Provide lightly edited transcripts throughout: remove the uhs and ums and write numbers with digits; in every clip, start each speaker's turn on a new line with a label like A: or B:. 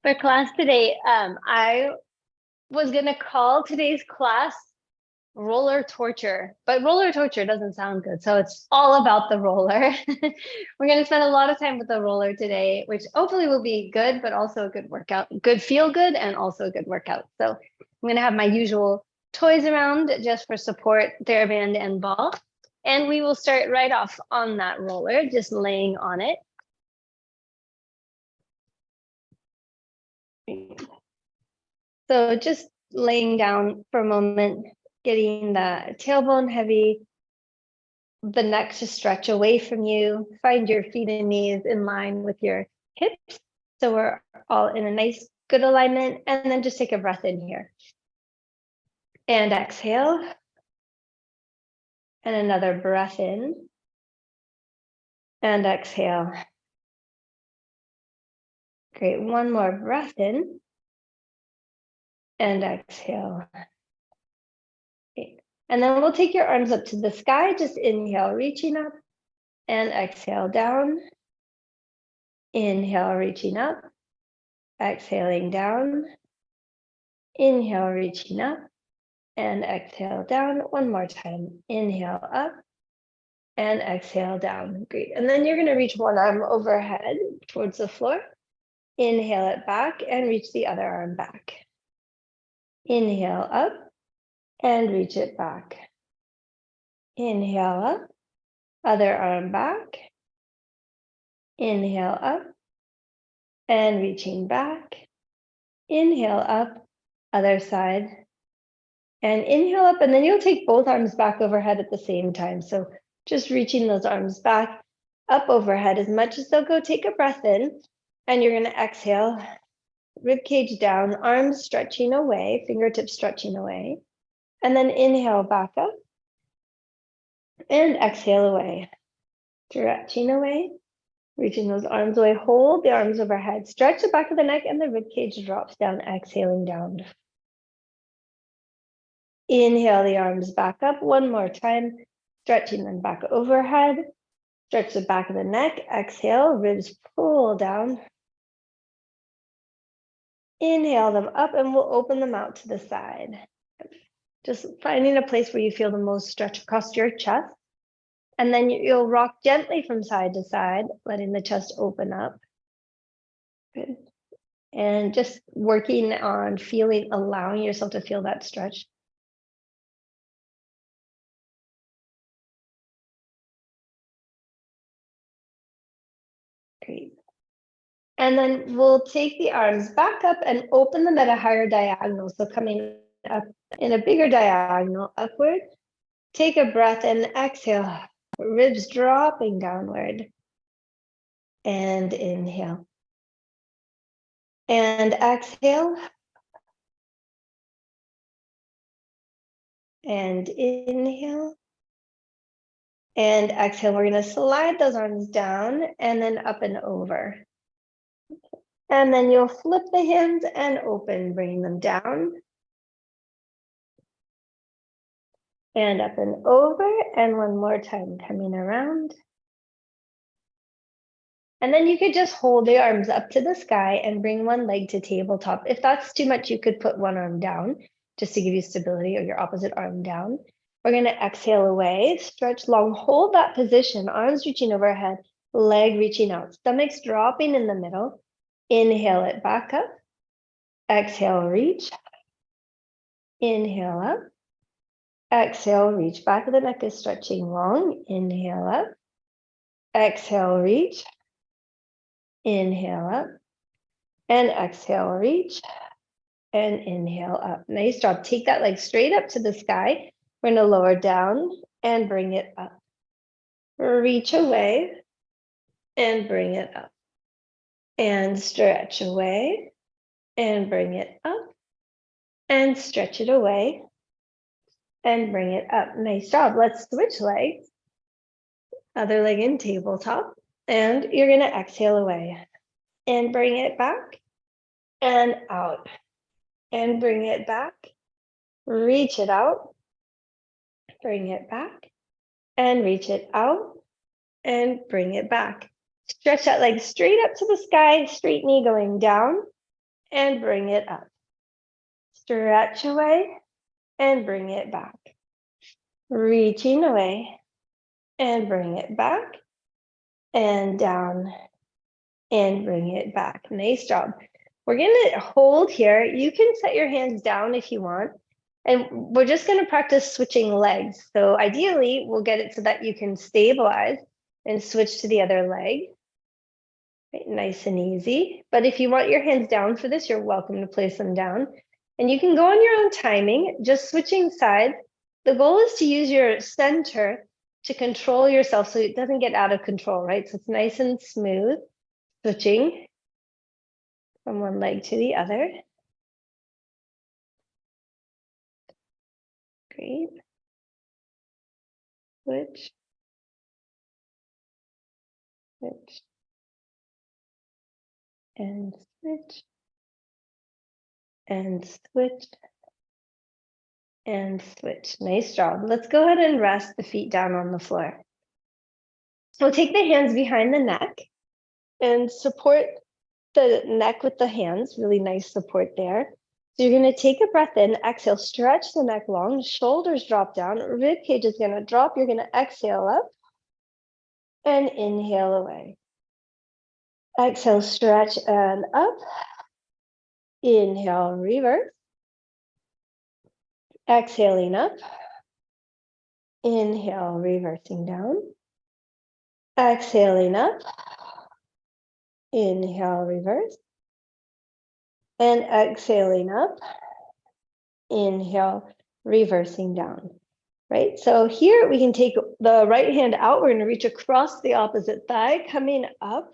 A: For class today, I was gonna call today's class roller torture, but roller torture doesn't sound good. So it's all about the roller. We're gonna spend a lot of time with the roller today, which hopefully will be good, but also a good workout, good feel good, and also a good workout. So I'm gonna have my usual toys around just for support, TheraBand and ball. And we will start right off on that roller, just laying on it. So just laying down for a moment, getting the tailbone heavy, the neck to stretch away from you. Find your feet and knees in line with your hips. So we're all in a nice, good alignment. And then just take a breath in here. And exhale. And another breath in. And exhale. Great. One more breath in. And exhale. Okay. And then we'll take your arms up to the sky. Just inhale, reaching up. And exhale down. Inhale, reaching up. Exhaling down. Inhale, reaching up. And exhale down. One more time. Inhale up. And exhale down. Great. And then you're going to reach one arm overhead towards the floor. Inhale it back and reach the other arm back. Inhale up and reach it back. Inhale up. Other arm back. Inhale up and reaching back. Inhale up, other side. And inhale up, and then you'll take both arms back overhead at the same time. So just reaching those arms back up overhead as much as they'll go. Take a breath in, and you're going to exhale, rib cage down, arms stretching away, fingertips stretching away. And then inhale back up and exhale away, stretching away. Reaching those arms away, hold the arms overhead, stretch the back of the neck, and the rib cage drops down, exhaling down. Inhale the arms back up one more time, stretching them back overhead. Stretch the back of the neck, exhale, ribs pull down. Inhale them up, and we'll open them out to the side. Just finding a place where you feel the most stretch across your chest. And then you'll rock gently from side to side, letting the chest open up. Good. And just working on allowing yourself to feel that stretch. Great. And then we'll take the arms back up and open them at a higher diagonal. So coming up in a bigger diagonal upward. Take a breath and exhale. Ribs dropping downward. And inhale. And exhale. And inhale. And exhale. We're going to slide those arms down and then up and over. And then you'll flip the hands and open, bringing them down. And up and over, and one more time coming around. And then you could just hold the arms up to the sky and bring one leg to tabletop. If that's too much, you could put one arm down just to give you stability, or your opposite arm down. We're going to exhale away, stretch long, hold that position, arms reaching overhead, leg reaching out, stomach's dropping in the middle. Inhale it back up. Exhale, reach. Inhale up. Exhale, reach. Back of the neck is stretching long. Inhale up. Exhale, reach. Inhale up. And exhale, reach. And inhale up. Nice job. Take that leg straight up to the sky. We're going to lower down and bring it up. Reach away and bring it up. And stretch away and bring it up. And stretch it away and bring it up. Nice job. Let's switch legs. Other leg in tabletop. And you're going to exhale away and bring it back and out. And bring it back. Reach it out. Bring it back. And reach it out. And bring it back. Stretch that leg straight up to the sky. Straight knee going down. and bring it up. Stretch away and bring it back. Reaching away and bring it back and down and bring it back. Nice job. We're going to hold here. You can set your hands down if you want. And we're just going to practice switching legs. So ideally, we'll get it so that you can stabilize and switch to the other leg. Right, nice and easy. But if you want your hands down for this, you're welcome to place them down. And you can go on your own timing, just switching sides. The goal is to use your center to control yourself so it doesn't get out of control, right? So it's nice and smooth, switching from one leg to the other. Great. Switch. Switch. And switch. And switch. And switch. Nice job. Let's go ahead and rest the feet down on the floor. We'll take the hands behind the neck and support the neck with the hands. Really nice support there. So you're going to take a breath in, exhale, stretch the neck long, shoulders drop down, rib cage is going to drop. You're going to exhale up and inhale away. Exhale, stretch and up. Inhale, reverse. Exhaling up. Inhale, reversing down. Exhaling up. Inhale, reverse. And exhaling up. Inhale, reversing down. Right? So here we can take the right hand out. We're going to reach across the opposite thigh, coming up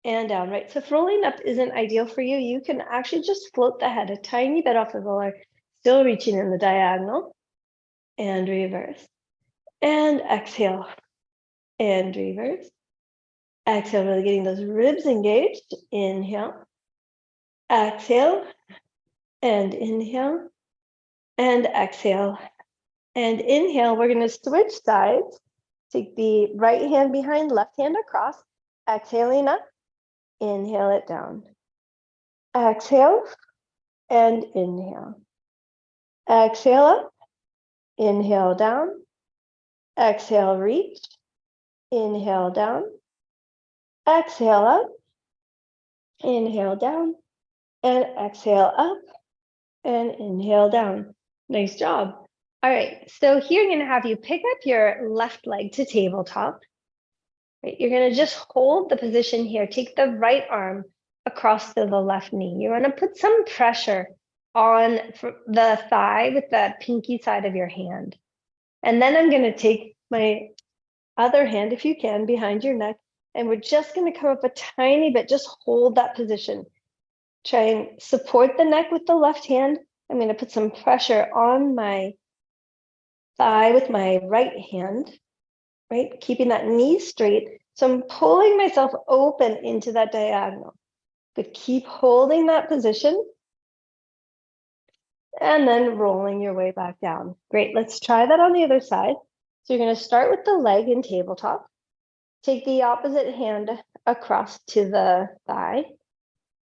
A: and down, right? So if rolling up isn't ideal for you, you can actually just float the head a tiny bit off the roller, still reaching in the diagonal, and reverse. And exhale, and reverse. Exhale, really getting those ribs engaged. Inhale, exhale, and inhale, and exhale, and inhale. We're going to switch sides. Take the right hand behind, left hand across. Exhaling up, inhale it down. Exhale, and inhale. Exhale up, inhale down. Exhale, reach. Inhale down. Exhale up. Inhale down. And exhale up. And inhale down. Nice job. All right, so here I'm going to have you pick up your left leg to tabletop. Right, you're going to just hold the position here. Take the right arm across to the left knee. You want to put some pressure on the thigh with the pinky side of your hand. And then I'm going to take my other hand, if you can, behind your neck, and we're just going to come up a tiny bit. Just hold that position. Try and support the neck with the left hand. I'm going to put some pressure on my thigh with my right hand, right? Keeping that knee straight. So I'm pulling myself open into that diagonal, but keep holding that position and then rolling your way back down. Great, let's try that on the other side. So you're going to start with the leg in tabletop. Take the opposite hand across to the thigh.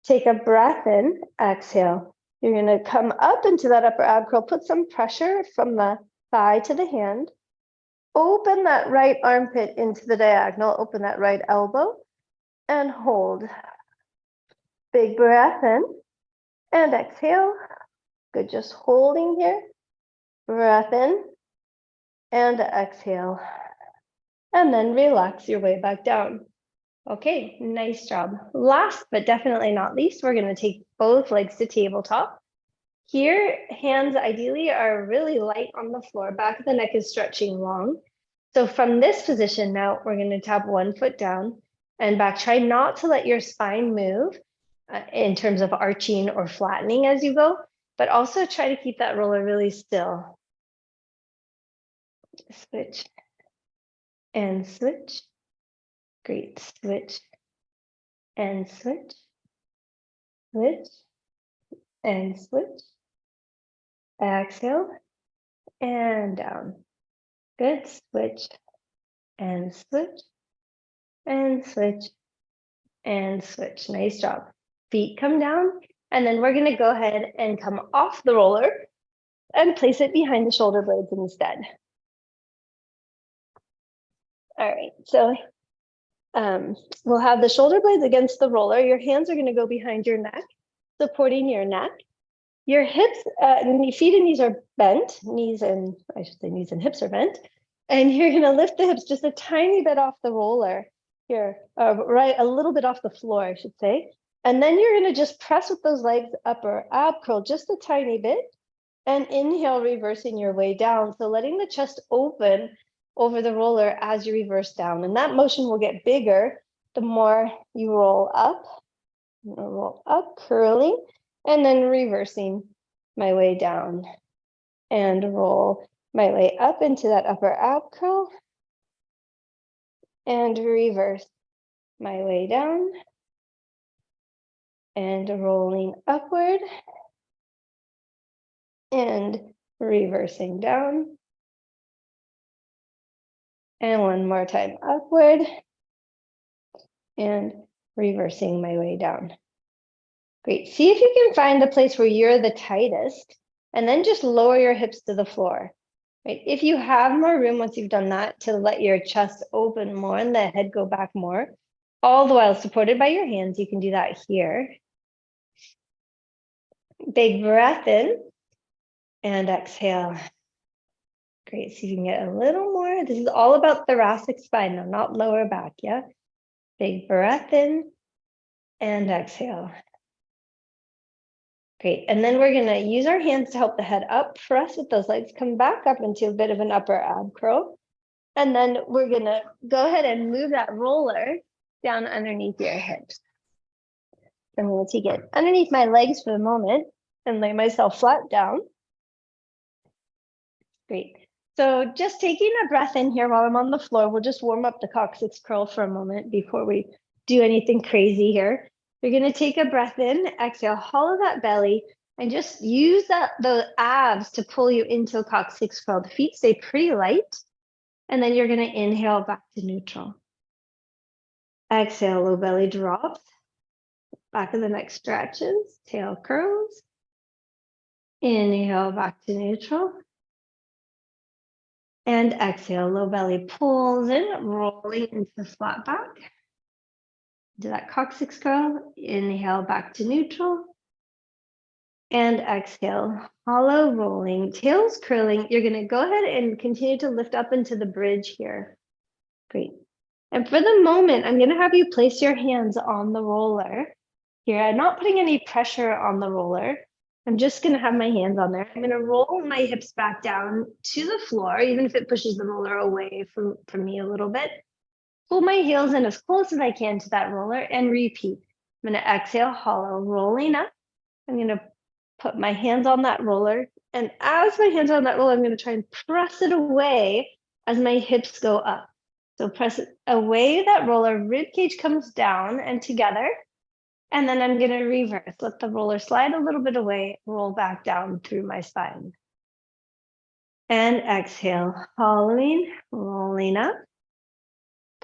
A: Take a breath in, exhale. You're going to come up into that upper ab curl. Put some pressure from the thigh to the hand. Open that right armpit into the diagonal. Open that right elbow and hold. Big breath in and exhale. Good, just holding here. Breath in and exhale. And then relax your way back down. Okay, nice job. Last but definitely not least, we're going to take both legs to tabletop. Here, hands ideally are really light on the floor. Back of the neck is stretching long. So from this position now, we're going to tap one foot down and back. Try not to let your spine move in terms of arching or flattening as you go, but also try to keep that roller really still. Switch and switch. Great, switch and switch. Switch and switch. Exhale and down. Good, switch and switch and switch and switch. Nice job. Feet come down And then we're going to go ahead and come off the roller and place it behind the shoulder blades instead. All right, so we'll have the shoulder blades against the roller. Your hands are going to go behind your neck, supporting your neck. Your hips, feet and knees are bent. I should say knees and hips are bent. And you're going to lift the hips just a tiny bit off the roller here, right, a little bit off the floor, I should say. And then you're going to just press with those legs up or ab curl just a tiny bit. And inhale, reversing your way down. So letting the chest open over the roller as you reverse down. And that motion will get bigger the more you roll up, curling, and then reversing my way down and roll my way up into that upper ab curl and reverse my way down and rolling upward and reversing down. And one more time, upward and reversing my way down. Great. See if you can find the place where you're the tightest, and then just lower your hips to the floor. Right? If you have more room once you've done that to let your chest open more and the head go back more, all the while supported by your hands, you can do that here. Big breath in and exhale. Great. See if you can get a little more. This is all about thoracic spine, though, not lower back. Yeah. Big breath in and exhale. Great. And then we're going to use our hands to help the head up, press with those legs, come back up into a bit of an upper ab curl. And then we're going to go ahead and move that roller down underneath your hips. I'm going to take it underneath my legs for the moment and lay myself flat down. Great. So just taking a breath in here while I'm on the floor, we'll just warm up the coccyx curl for a moment before we do anything crazy here. You're going to take a breath in, exhale, hollow that belly, and just use the abs to pull you into a coccyx curl. The feet stay pretty light. And then you're going to inhale back to neutral. Exhale, low belly drops. Back of the neck stretches, tail curls. Inhale back to neutral. And exhale, low belly pulls in, rolling into the flat back. Do that coccyx curl. Inhale back to neutral. And exhale, hollow rolling, tails curling. You're going to go ahead and continue to lift up into the bridge here. Great. And for the moment, I'm going to have you place your hands on the roller here. I'm not putting any pressure on the roller. I'm just going to have my hands on there. I'm going to roll my hips back down to the floor, even if it pushes the roller away from me a little bit. Pull my heels in as close as I can to that roller and repeat. I'm going to exhale, hollow, rolling up. I'm going to put my hands on that roller. And as my hands are on that roller, I'm going to try and press it away as my hips go up. So press it away that roller, rib cage comes down and together. And then I'm going to reverse. Let the roller slide a little bit away, roll back down through my spine. And exhale, hollowing, rolling up.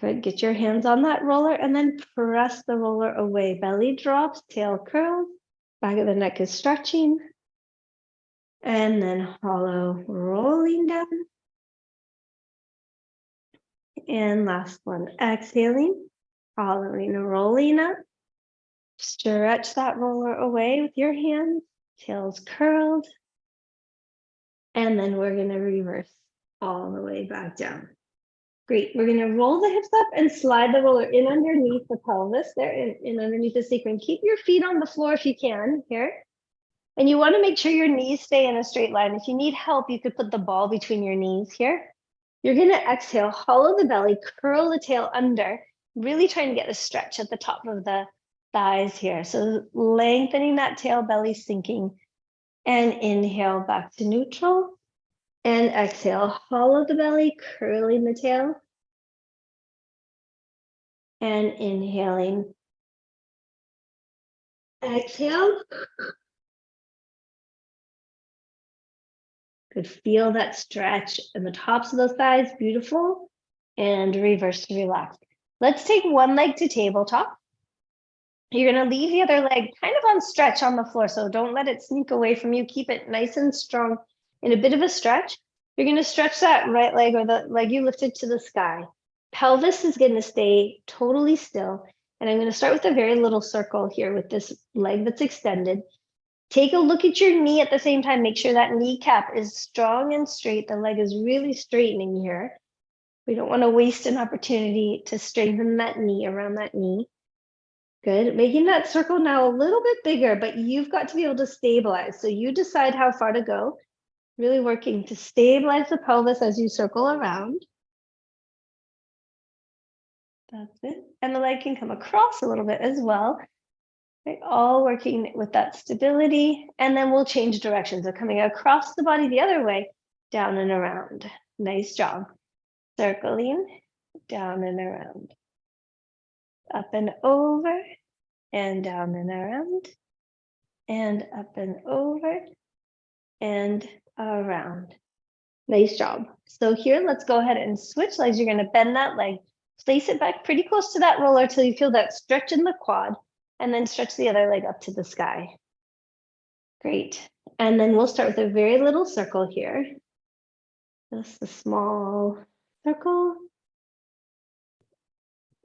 A: Good. Get your hands on that roller and then press the roller away. Belly drops, tail curls, back of the neck is stretching. And then hollow, rolling down. And last one, exhaling, hollowing, rolling up. Stretch that roller away with your hands, tails curled. And then we're going to reverse all the way back down. Great. We're going to roll the hips up and slide the roller in underneath the pelvis there, in underneath the sacrum. Keep your feet on the floor if you can here. And you want to make sure your knees stay in a straight line. If you need help, you could put the ball between your knees here. You're going to exhale, hollow the belly, curl the tail under, really trying to get a stretch at the top of the thighs here. So lengthening that tail, belly sinking, and inhale back to neutral. And exhale, hollow the belly, curling the tail. And inhaling. Exhale. Good. Feel that stretch in the tops of those thighs. Beautiful. And reverse to relax. Let's take one leg to tabletop. You're going to leave the other leg kind of on stretch on the floor. So don't let it sneak away from you. Keep it nice and strong in a bit of a stretch. You're going to stretch that right leg or the leg you lifted to the sky. Pelvis is going to stay totally still. And I'm going to start with a very little circle here with this leg that's extended. Take a look at your knee at the same time. Make sure that kneecap is strong and straight. The leg is really straightening here. We don't want to waste an opportunity to strengthen that knee around that knee. Good. Making that circle now a little bit bigger, but you've got to be able to stabilize. So you decide how far to go. Really working to stabilize the pelvis as you circle around. That's it. And the leg can come across a little bit as well. Right, all working with that stability. And then we'll change directions. So coming across the body the other way, down and around. Nice job. Circling, down and around. Up and over, and down and around. And up and over, and around. Nice job. So here, let's go ahead and switch legs. You're going to bend that leg, place it back pretty close to that roller till you feel that stretch in the quad, and then stretch the other leg up to the sky. Great. And then we'll start with a very little circle here. Just a small circle.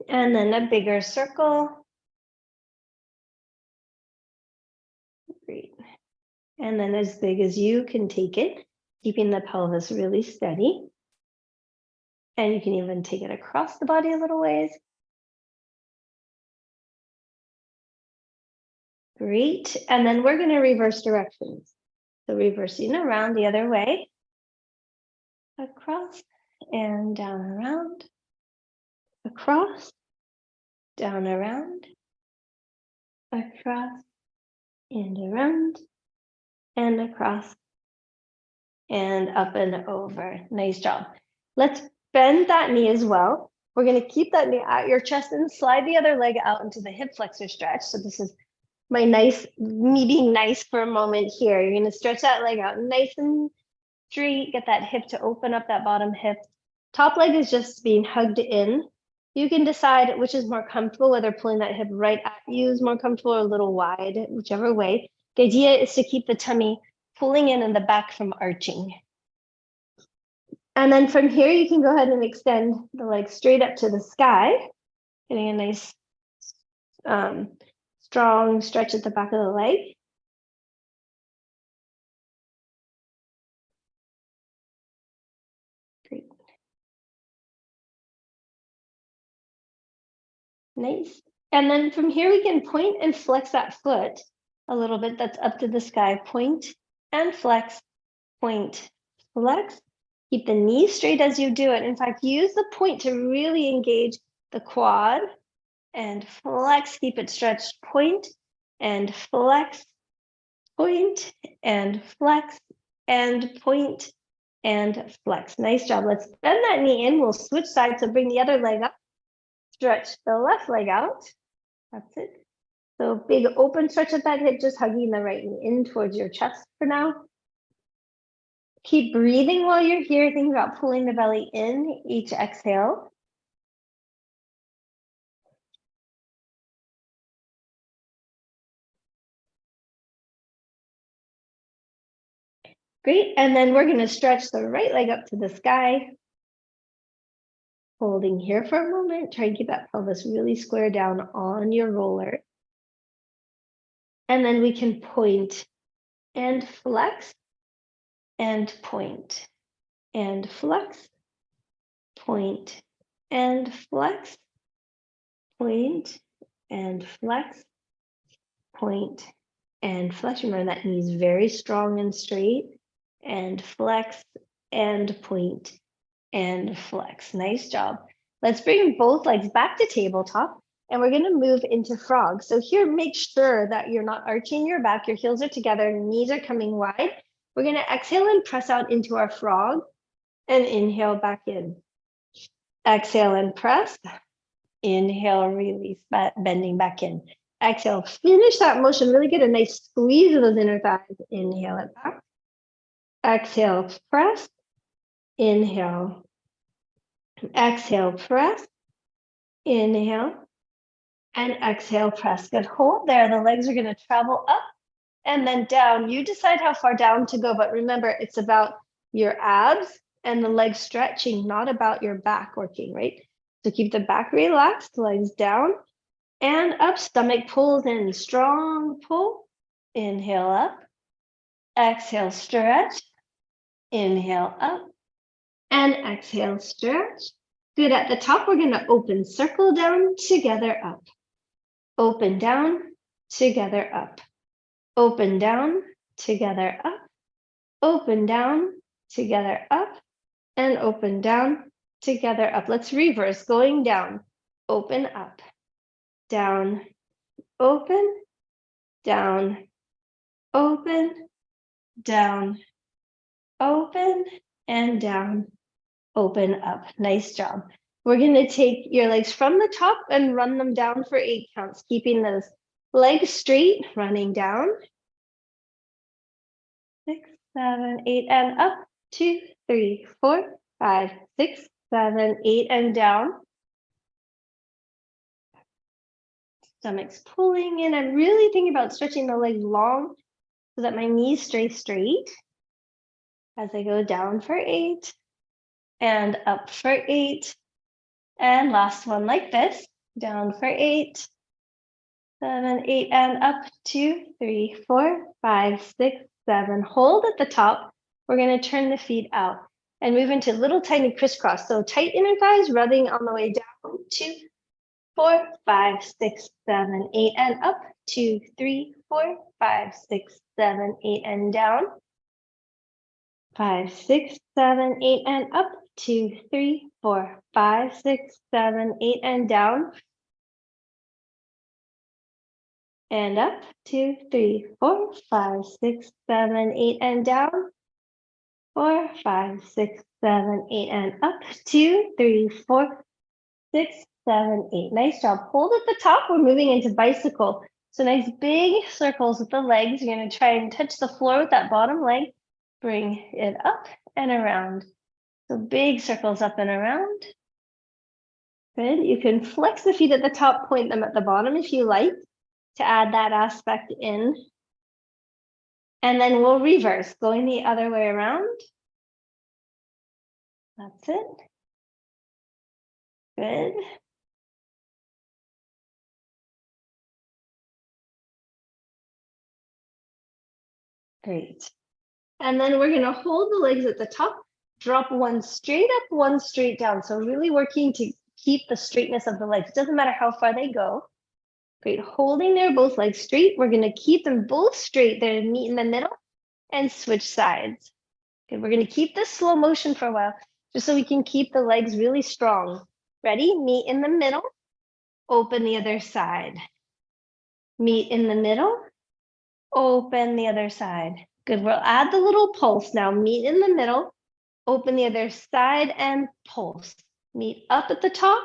A: And then a bigger circle. Great. And then as big as you can take it, keeping the pelvis really steady. And you can even take it across the body a little ways. Great. And then we're going to reverse directions. So reversing around the other way. Across and down around. Across, down around. Across and around. And across and up and over. Nice job. Let's bend that knee as well. We're going to keep that knee at your chest and slide the other leg out into the hip flexor stretch. So this is me being nice for a moment here. You're going to stretch that leg out nice and straight. Get that hip to open up, that bottom hip. Top leg is just being hugged in. You can decide which is more comfortable, whether pulling that hip right at you is more comfortable or a little wide, whichever way. The idea is to keep the tummy pulling in and the back from arching. And then from here, you can go ahead and extend the leg straight up to the sky, getting a nice strong stretch at the back of the leg. Great. Nice. And then from here, we can point and flex that foot a little bit. That's up to the sky. Point and flex, point, flex. Keep the knee straight as you do it. In fact, use the point to really engage the quad and flex. Keep it stretched. Point and flex, point and flex, and point and flex. Nice job. Let's bend that knee in. We'll switch sides. So bring the other leg up. Stretch the left leg out. That's it. So big open stretch at that hip, just hugging the right knee in towards your chest for now. Keep breathing while you're here. Think about pulling the belly in each exhale. Great. And then we're going to stretch the right leg up to the sky. Holding here for a moment. Try and keep that pelvis really square down on your roller. And then we can point and flex and point and flex, point and flex, point and flex, point and flex. Remember that knee is very strong and straight, and flex and point and flex. Nice job. Let's bring both legs back to tabletop. And we're going to move into frog. So here, make sure that you're not arching your back. Your heels are together, knees are coming wide. We're going to exhale and press out into our frog and inhale back in. Exhale and press. Inhale, release, bending back in. Exhale, finish that motion. Really get a nice squeeze of those inner thighs. Inhale it back. Exhale, press. Inhale. Exhale, press. Inhale. And exhale, press. Good. Hold there. The legs are going to travel up and then down. You decide how far down to go, but remember, it's about your abs and the legs stretching, not about your back working, right? So keep the back relaxed, legs down and up. Stomach pulls in, strong pull. Inhale up. Exhale, stretch. Inhale up. And exhale, stretch. Good. At the top, we're going to open, circle down, together, up. Open down, together, up. Open down, together, up. Open down, together, up. And open down, together, up. Let's reverse, going down. Open, up. Down, open, down, open, down, open, and down, open, up. Nice job. We're going to take your legs from the top and run them down for 8 counts, keeping those legs straight, running down. 6, 7, 8, and up. 2, 3, 4, 5, 6, 7, 8, and down. Stomach's pulling in. I'm really thinking about stretching the legs long so that my knees stay straight as I go down for 8 and up for 8. And last one like this, down for 8, 7, 8, and up. 2, 3, 4, 5, 6, 7. Hold at the top. We're going to turn the feet out and move into little tiny crisscross. So tight inner thighs, rubbing on the way down. 2, 4, 5, 6, 7, 8, and up. 2, 3, 4, 5, 6, 7, 8, and down. 5, 6, 7, 8, and up. 2, 3, 4, 5, 6, 7, 8, and down. And up. 2, 3, 4, 5, 6, 7, 8, and down. 4, 5, 6, 7, 8, and up. 2, 3, 4, 6, 7, 8. Nice job. Hold at the top. We're moving into bicycle. So nice big circles with the legs. You're going to try and touch the floor with that bottom leg. Bring it up and around. So big circles up and around. Good. You can flex the feet at the top, point them at the bottom if you like to add that aspect in. And then we'll reverse, going the other way around. That's it. Good. Great. And then we're going to hold the legs at the top, drop one straight up, one straight down. So really working to keep the straightness of the legs. It doesn't matter how far they go. Great. Holding there, both legs straight. We're going to keep them both straight. They're meet in the middle and switch sides. Good. We're going to keep this slow motion for a while, just so we can keep the legs really strong. Ready? Meet in the middle. Open the other side. Meet in the middle. Open the other side. Good. We'll add the little pulse now. Meet in the middle. Open the other side and pulse. Meet up at the top.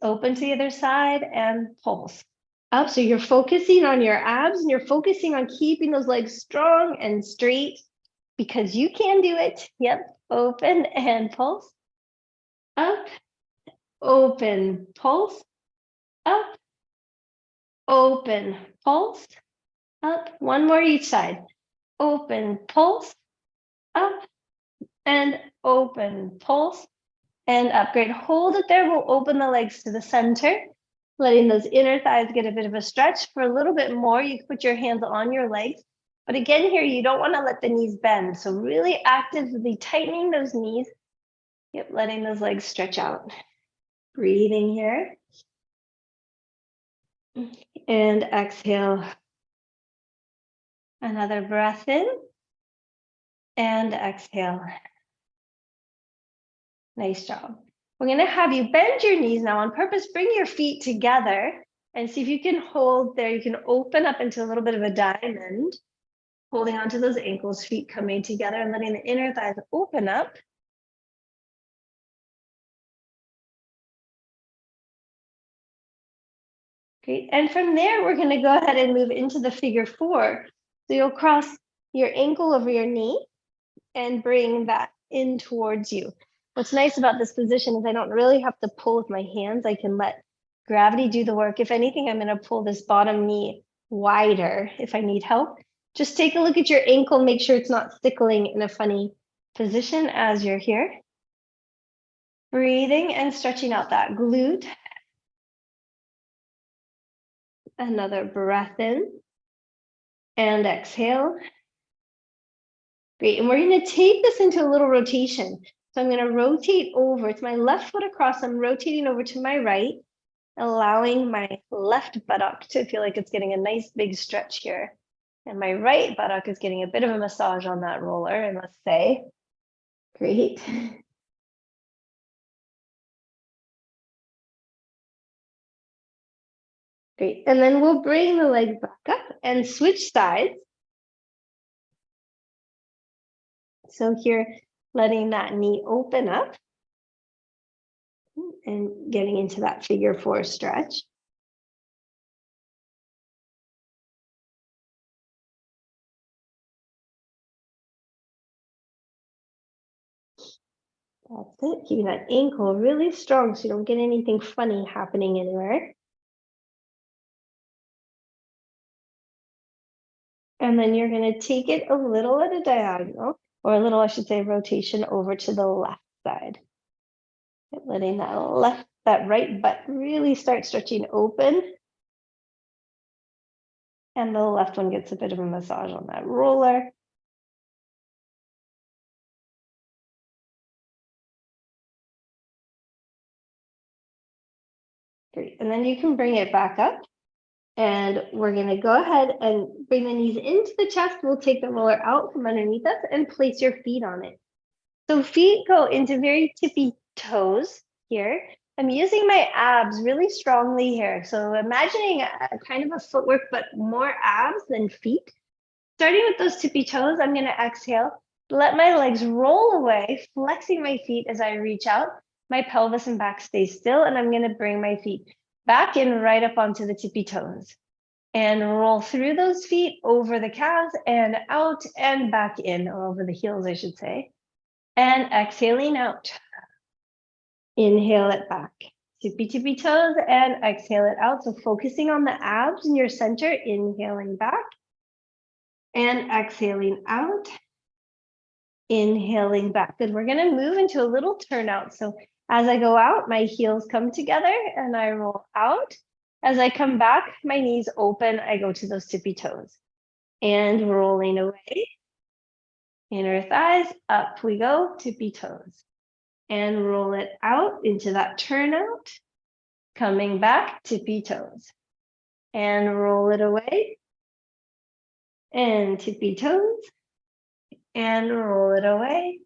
A: Open to the other side and pulse. Up. So you're focusing on your abs and you're focusing on keeping those legs strong and straight because you can do it. Yep. Open and pulse. Up. Open, pulse. Up. Open, pulse. Up. One more each side. Open, pulse. Up. And open, pulse. And up. Great. Hold it there. We'll open the legs to the center, letting those inner thighs get a bit of a stretch. For a little bit more, you can put your hands on your legs. But again, here, you don't want to let the knees bend. So really actively tightening those knees. Yep, letting those legs stretch out. Breathing here. And exhale. Another breath in. And exhale. Nice job. We're going to have you bend your knees now on purpose. Bring your feet together and see if you can hold there. You can open up into a little bit of a diamond, holding onto those ankles, feet coming together and letting the inner thighs open up. Great. And from there, we're going to go ahead and move into the figure 4. So you'll cross your ankle over your knee and bring that in towards you. What's nice about this position is I don't really have to pull with my hands. I can let Gravity do the work. If anything, I'm going to pull this bottom knee wider if I need help. Just take a look at your ankle, make sure it's not stickling in a funny position as you're here. Breathing and stretching out that glute. Another breath in and exhale. Great, and we're going to take this into a little rotation. So I'm going to rotate over. It's my left foot across. I'm rotating over to my right, allowing my left buttock to feel like it's getting a nice big stretch here. And my right buttock is getting a bit of a massage on that roller, I must say. Great. Great, and then we'll bring the leg back up and switch sides. So here, letting that knee open up and getting into that figure 4 stretch. That's it, keeping that ankle really strong so you don't get anything funny happening anywhere. And then you're going to take it a little at a diagonal, or a little, I should say, rotation over to the left side. Letting that right butt really start stretching open. And the left one gets a bit of a massage on that roller. Great, and then you can bring it back up. And we're gonna go ahead and bring the knees into the chest. We'll take the roller out from underneath us and place your feet on it. So feet go into very tippy toes here. I'm using my abs really strongly here. So imagining a kind of a footwork, but more abs than feet. Starting with those tippy toes, I'm gonna exhale, let my legs roll away, flexing my feet as I reach out. My pelvis and back stay still, and I'm gonna bring my feet back in right up onto the tippy toes. And roll through those feet over the calves and out and back in, or over the heels, I should say. And exhaling out. Inhale it back. Tippy toes and exhale it out. So focusing on the abs in your center, inhaling back and exhaling out. Inhaling back. Good. We're going to move into a little turnout. So as I go out, my heels come together and I roll out. As I come back, my knees open, I go to those tippy toes. And rolling away. Inner thighs, up we go, tippy toes. And roll it out into that turnout. Coming back, tippy toes. And roll it away. And tippy toes. And roll it away.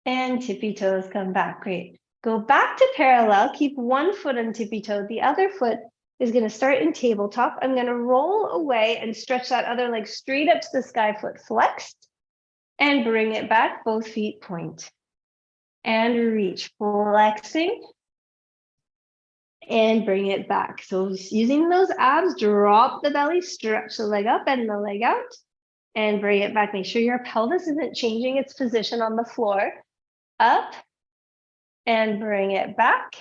A: And tippy toes come back. Great. Go back to parallel. Keep one foot on tippy toe. The other foot is going to start in tabletop. I'm going to roll away and stretch that other leg straight up to the sky, foot flexed. And bring it back. Both feet point. And reach, flexing. And bring it back. So using those abs, drop the belly, stretch the leg up and the leg out. And bring it back. Make sure your pelvis isn't changing its position on the floor. Up. And bring it back.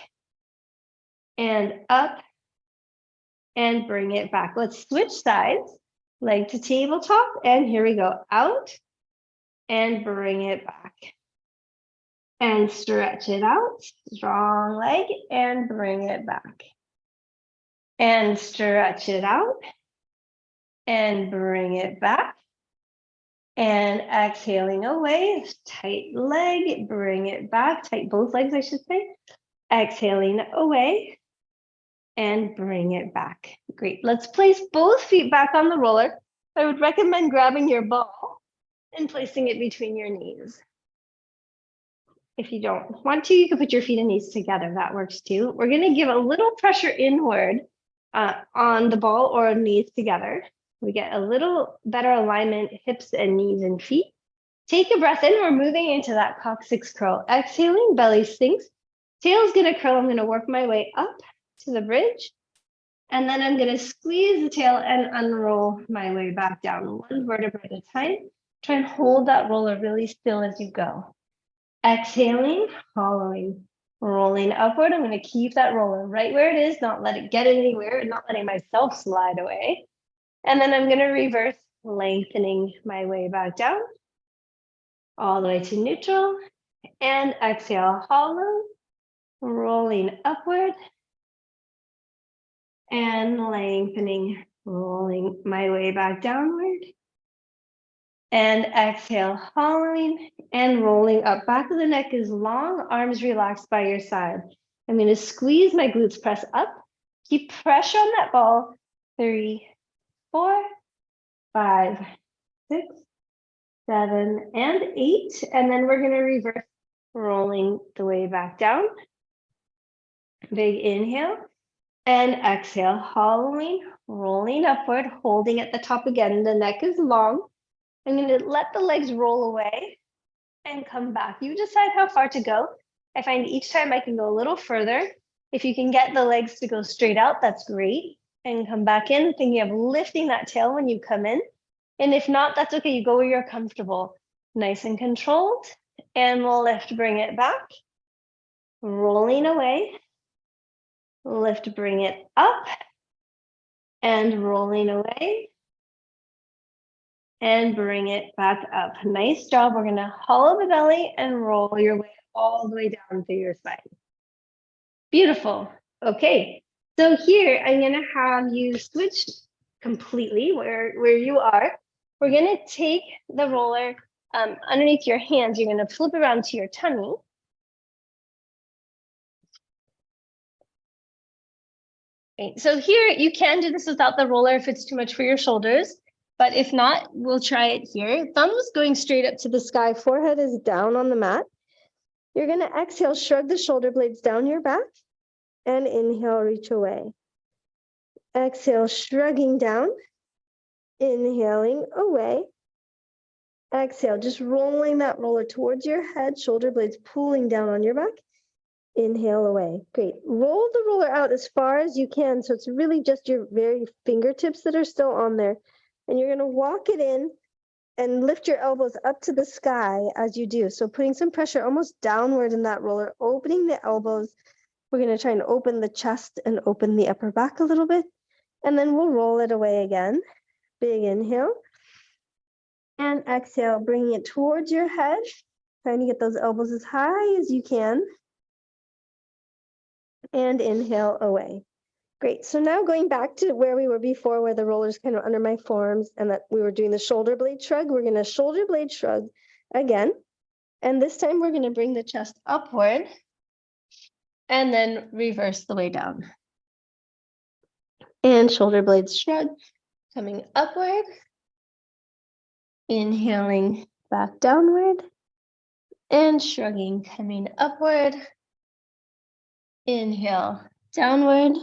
A: And up. And bring it back. Let's switch sides. Leg to tabletop. And here we go. Out. And bring it back. And stretch it out. Strong leg. And bring it back. And stretch it out. And bring it back. And exhaling away. Tight leg. Bring it back. Tight both legs, I should say. Exhaling away. And bring it back. Great. Let's place both feet back on the roller. I would recommend grabbing your ball and placing it between your knees. If you don't want to, you can put your feet and knees together. That works too. We're going to give a little pressure inward on the ball or knees together. We get a little better alignment, hips and knees and feet. Take a breath in. We're moving into that coccyx curl. Exhaling, belly sinks. Tail's going to curl. I'm going to work my way up to the bridge. And then I'm going to squeeze the tail and unroll my way back down, one vertebra at a time. Try and hold that roller really still as you go. Exhaling, hollowing. rolling upward. I'm going to keep that roller right where it is, not let it get anywhere, not letting myself slide away. And then I'm going to reverse, lengthening my way back down, all the way to neutral. And exhale, hollow, rolling upward, and lengthening, rolling my way back downward. And exhale, hollowing and rolling up. Back of the neck is long, arms relaxed by your side. I'm going to squeeze my glutes, press up. Keep pressure on that ball. 3, 4, 5, 6, 7, and 8. And then we're going to reverse, rolling the way back down. Big inhale. And exhale, hollowing, rolling upward, holding at the top again. The neck is long. I'm going to let the legs roll away and come back. You decide how far to go. I find each time I can go a little further. If you can get the legs to go straight out, that's great. And come back in, thinking of lifting that tail when you come in. And if not, that's okay. You go where you're comfortable. Nice and controlled. And we'll lift, bring it back. Rolling away. Lift, bring it up. And rolling away. And bring it back up. Nice job. We're going to hollow the belly and roll your way all the way down through your spine. Beautiful. Okay. So here I'm going to have you switch completely where you are. We're going to take the roller underneath your hands. You're going to flip around to your tummy. Okay. So here you can do this without the roller if it's too much for your shoulders. But if not, we'll try it here. Thumb is going straight up to the sky. Forehead is down on the mat. You're going to exhale, shrug the shoulder blades down your back. And inhale, reach away. Exhale, shrugging down. Inhaling away. Exhale, just rolling that roller towards your head, shoulder blades pulling down on your back. Inhale away. Great. Roll the roller out as far as you can. So it's really just your very fingertips that are still on there. And you're going to walk it in and lift your elbows up to the sky as you do. So putting some pressure almost downward in that roller, opening the elbows. We're going to try and open the chest and open the upper back a little bit. And then we'll roll it away again. Big inhale. And exhale, bringing it towards your head. Trying to get those elbows as high as you can. And inhale away. Great. So now going back to where we were before, where the roller's kind of under my forearms and that we were doing the shoulder blade shrug, we're going to shoulder blade shrug again. And this time we're going to bring the chest upward and then reverse the way down. And shoulder blades shrug, coming upward, inhaling back downward, and shrugging, coming upward, inhale downward.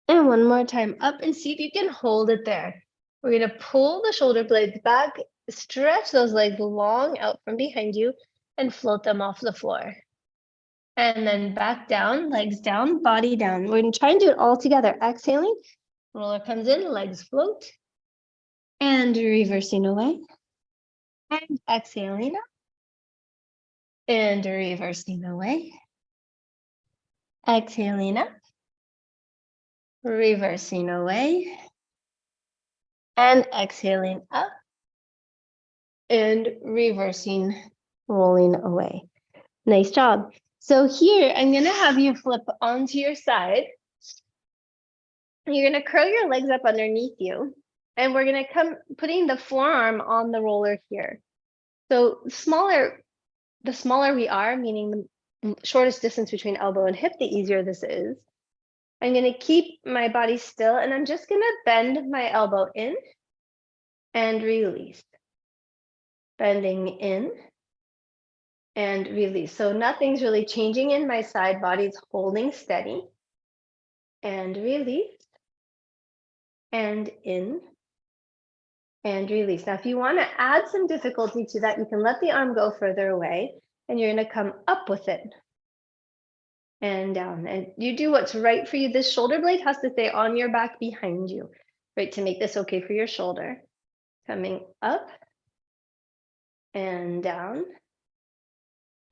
A: And one more time up, and see if you can hold it there. We're going to pull the shoulder blades back, stretch those legs long out from behind you, and float them off the floor. And then back down, legs down, body down. We're going to try and do it all together. Exhaling, roller comes in, legs float, and reversing away. And exhaling up, and reversing away. Exhaling up, reversing away, and exhaling up, and reversing, rolling away. Nice job. So here, I'm going to have you flip onto your side. You're going to curl your legs up underneath you, and we're going to come putting the forearm on the roller here. So the smaller we are, meaning the shortest distance between elbow and hip, the easier this is. I'm going to keep my body still, and I'm just going to bend my elbow in and release. Bending in and release. So nothing's really changing in my side, body's holding steady. And release. And in. And release. Now, if you want to add some difficulty to that, you can let the arm go further away, and you're going to come up with it. And down. And you do what's right for you. This shoulder blade has to stay on your back behind you, right, to make this okay for your shoulder. Coming up and down,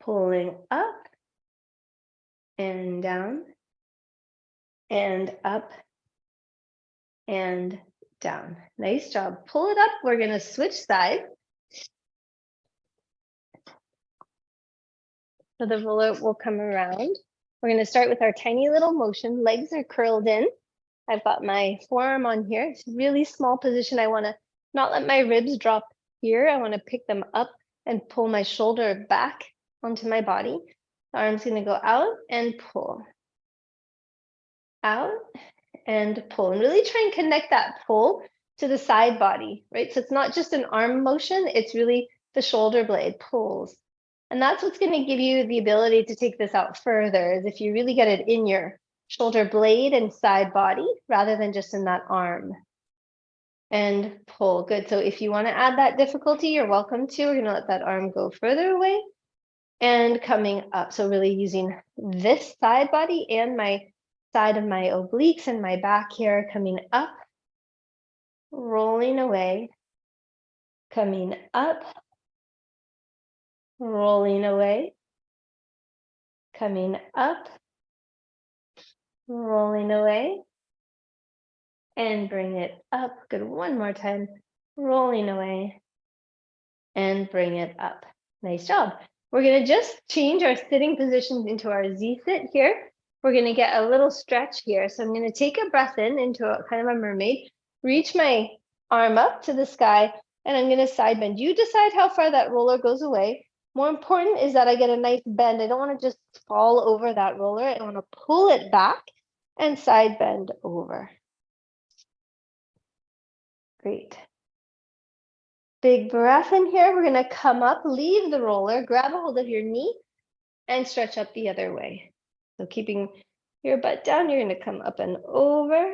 A: pulling up and down, and up, and down. Nice job. Pull it up. We're going to switch sides. So the roller will come around. We're going to start with our tiny little motion. Legs are curled in. I've got my forearm on here. It's a really small position. I want to not let my ribs drop here. I want to pick them up and pull my shoulder back onto my body. The arm's going to go out and pull. Out and pull. And really try and connect that pull to the side body, right? So it's not just an arm motion. It's really the shoulder blade pulls. And that's what's going to give you the ability to take this out further, is if you really get it in your shoulder blade and side body rather than just in that arm. And pull. Good. So if you want to add that difficulty, you're welcome to. We're going to let that arm go further away and coming up. So really using this side body and my side of my obliques and my back here, coming up, rolling away, coming up, rolling away, coming up, rolling away, and bring it up. Good. One more time. Rolling away and bring it up. Nice job. We're going to just change our sitting positions into our Z sit here. We're going to get a little stretch here. So I'm going to take a breath in into a kind of a mermaid, reach my arm up to the sky, and I'm going to side bend. You decide how far that roller goes away. More important is that I get a nice bend. I don't want to just fall over that roller. I want to pull it back and side bend over. Great. Big breath in here. We're going to come up, leave the roller, grab a hold of your knee, and stretch up the other way. So keeping your butt down, you're going to come up and over.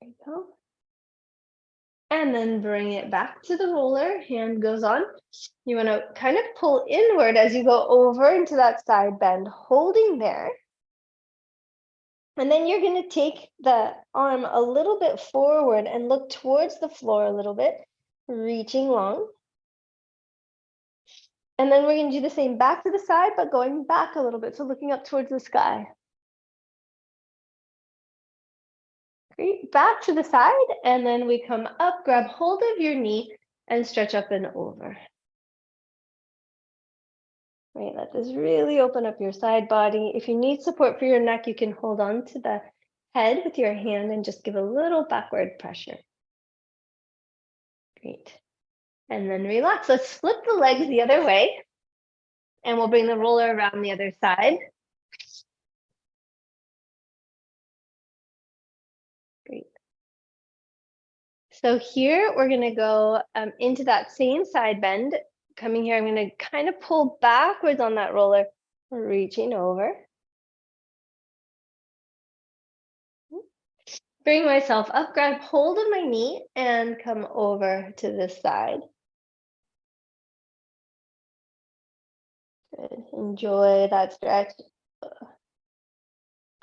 A: There you go. And then bring it back to the roller. Hand goes on. You want to kind of pull inward as you go over into that side bend, holding there. And then you're going to take the arm a little bit forward and look towards the floor a little bit, reaching long. And then we're going to do the same back to the side, but going back a little bit. So looking up towards the sky. Great. Back to the side. And then we come up, grab hold of your knee and stretch up and over. Right. Let this really open up your side body. If you need support for your neck, you can hold on to the head with your hand and just give a little backward pressure. Great. And then relax. Let's flip the legs the other way. And we'll bring the roller around the other side. Great. So here we're going to go into that same side bend. Coming here, I'm going to kind of pull backwards on that roller, reaching over. Bring myself up, grab hold of my knee, and come over to this side. Good. Enjoy that stretch.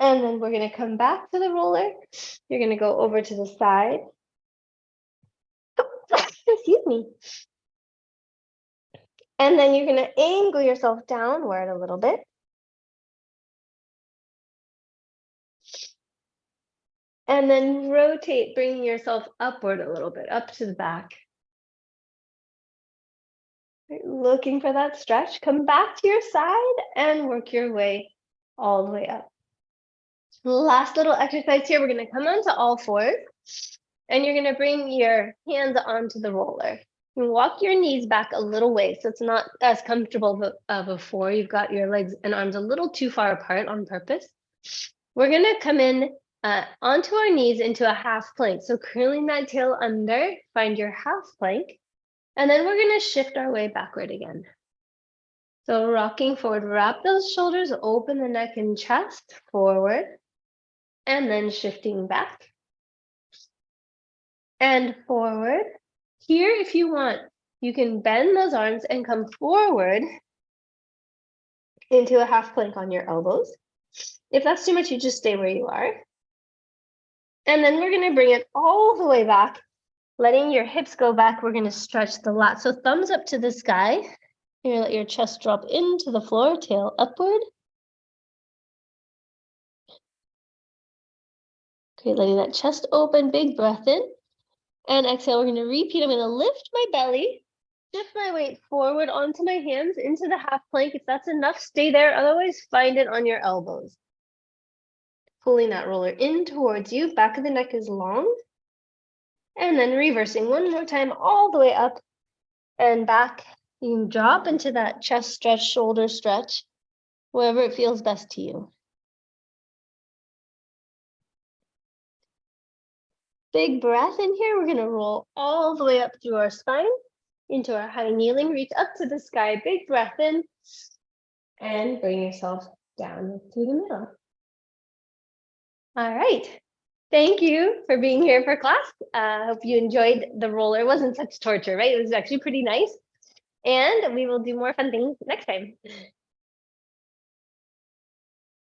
A: And then we're going to come back to the roller. You're going to go over to the side. Excuse me. And then you're going to angle yourself downward a little bit. And then rotate, bringing yourself upward a little bit, up to the back. Looking for that stretch. Come back to your side and work your way all the way up. Last little exercise here. We're going to come onto all fours. And you're going to bring your hands onto the roller. You walk your knees back a little way so it's not as comfortable before. You've got your legs and arms a little too far apart on purpose. We're going to come in onto our knees into a half plank. So curling that tail under, find your half plank. And then we're going to shift our way backward again. So rocking forward, wrap those shoulders, open the neck and chest forward, and then shifting back and forward. Here, if you want, you can bend those arms and come forward into a half plank on your elbows. If that's too much, you just stay where you are. And then we're going to bring it all the way back, letting your hips go back. We're going to stretch the lats. So thumbs up to the sky. You're gonna let your chest drop into the floor, tail upward. Great, letting that chest open, big breath in. And exhale, we're gonna repeat. I'm gonna lift my belly, shift my weight forward onto my hands, into the half plank. If that's enough, stay there. Otherwise, find it on your elbows. Pulling that roller in towards you, back of the neck is long. And then reversing one more time, all the way up and back. You can drop into that chest stretch, shoulder stretch, wherever it feels best to you. Big breath in here. We're gonna roll all the way up through our spine into our high kneeling, reach up to the sky, big breath in, and bring yourself down through the middle. All right. Thank you for being here for class. Hope you enjoyed the roller. It wasn't such torture, right? It was actually pretty nice. And we will do more fun things next time.